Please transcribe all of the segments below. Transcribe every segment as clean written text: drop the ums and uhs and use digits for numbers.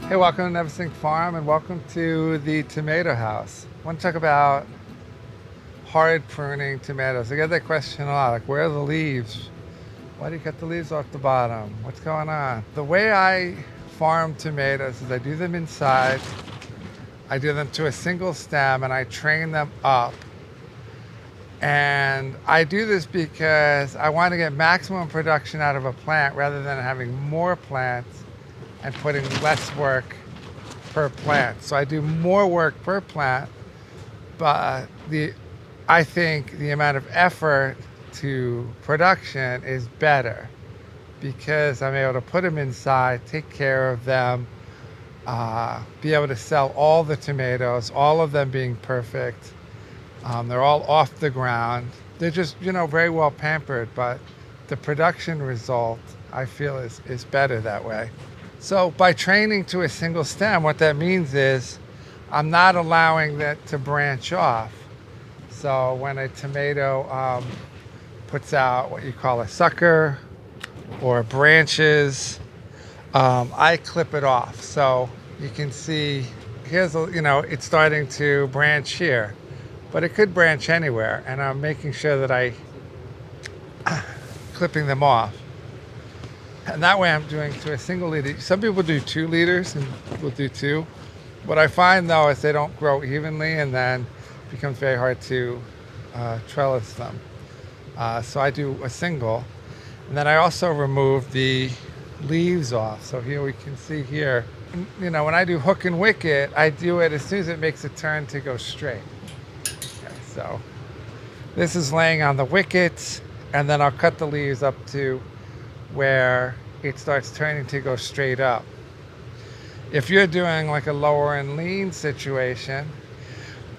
Hey, welcome to Neversink Farm and welcome to the tomato house. I want to talk about hard pruning tomatoes. I get that question a lot, like where are the leaves? Why do you cut the leaves off the bottom? What's going on? The way I farm tomatoes is I do them inside, I do them to a single stem and I train them up. And I do this because I want to get maximum production out of a plant rather than having more plants and putting less work per plant. So I do more work per plant, but I think the amount of effort to production is better because I'm able to put them inside, take care of them, be able to sell all the tomatoes, all of them being perfect. They're all off the ground. They're just, very well pampered, but the production result I feel is better that way. So by training to a single stem, what that means is I'm not allowing that to branch off. So when a tomato puts out what you call a sucker or branches, I clip it off. So you can see here's, it's starting to branch here, but it could branch anywhere. And I'm making sure that I clipping them off. And that way I'm doing to a single leader. Some people do 2 liters and will do 2. What I find though is they don't grow evenly and then it becomes very hard to trellis them. So I do a single. And then I also remove the leaves off. So here we can see here, when I do hook and wicket, I do it as soon as it makes a turn to go straight. Okay, so this is laying on the wickets and then I'll cut the leaves up to where it starts turning to go straight up. If you're doing like a lower and lean situation,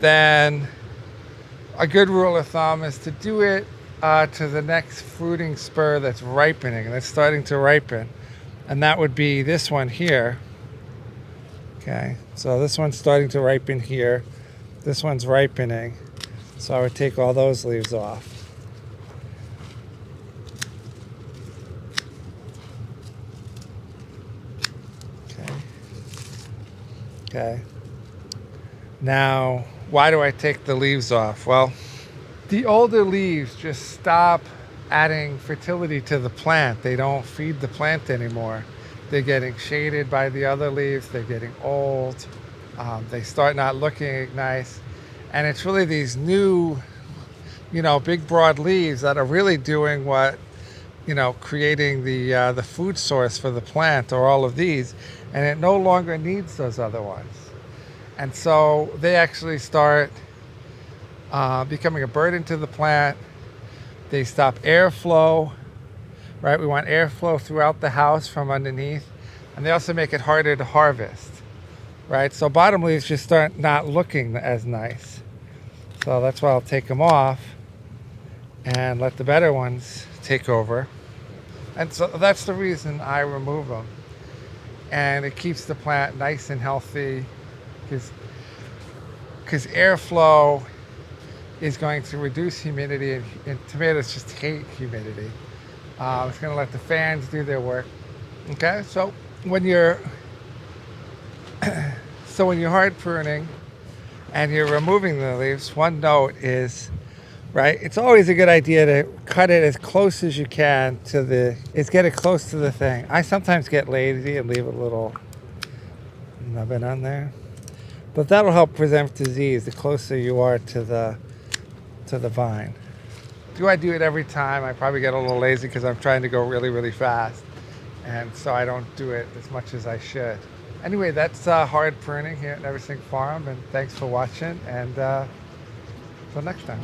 then a good rule of thumb is to do it to the next fruiting spur that's ripening, that's starting to ripen. And that would be this one here. Okay, so this one's starting to ripen here. This one's ripening. So I would take all those leaves off. Okay. Now, why do I take the leaves off? Well, the older leaves just stop adding fertility to the plant. They don't feed the plant anymore. They're getting shaded by the other leaves. They're getting old. They start not looking nice. And it's really these new, big broad leaves that are really doing what, creating the food source for the plant or all of these. And it no longer needs those other ones. And so they actually start becoming a burden to the plant. They stop airflow, right? We want airflow throughout the house from underneath. And they also make it harder to harvest, right? So bottom leaves just start not looking as nice. So that's why I'll take them off and let the better ones take over. And so that's the reason I remove them. And it keeps the plant nice and healthy because airflow is going to reduce humidity, and tomatoes just hate humidity. It's going to let the fans do their work. Okay, so when you're hard pruning and you're removing the leaves, one note is, right, it's always a good idea to cut it as close as you can get it close to the thing. I sometimes get lazy and leave a little nubbin on there, but that'll help prevent disease the closer you are to the vine. Do I do it every time? I probably get a little lazy because I'm trying to go really, really fast, and so I don't do it as much as I should. Anyway, that's hard pruning here at Neversink Farm, and thanks for watching, and until next time.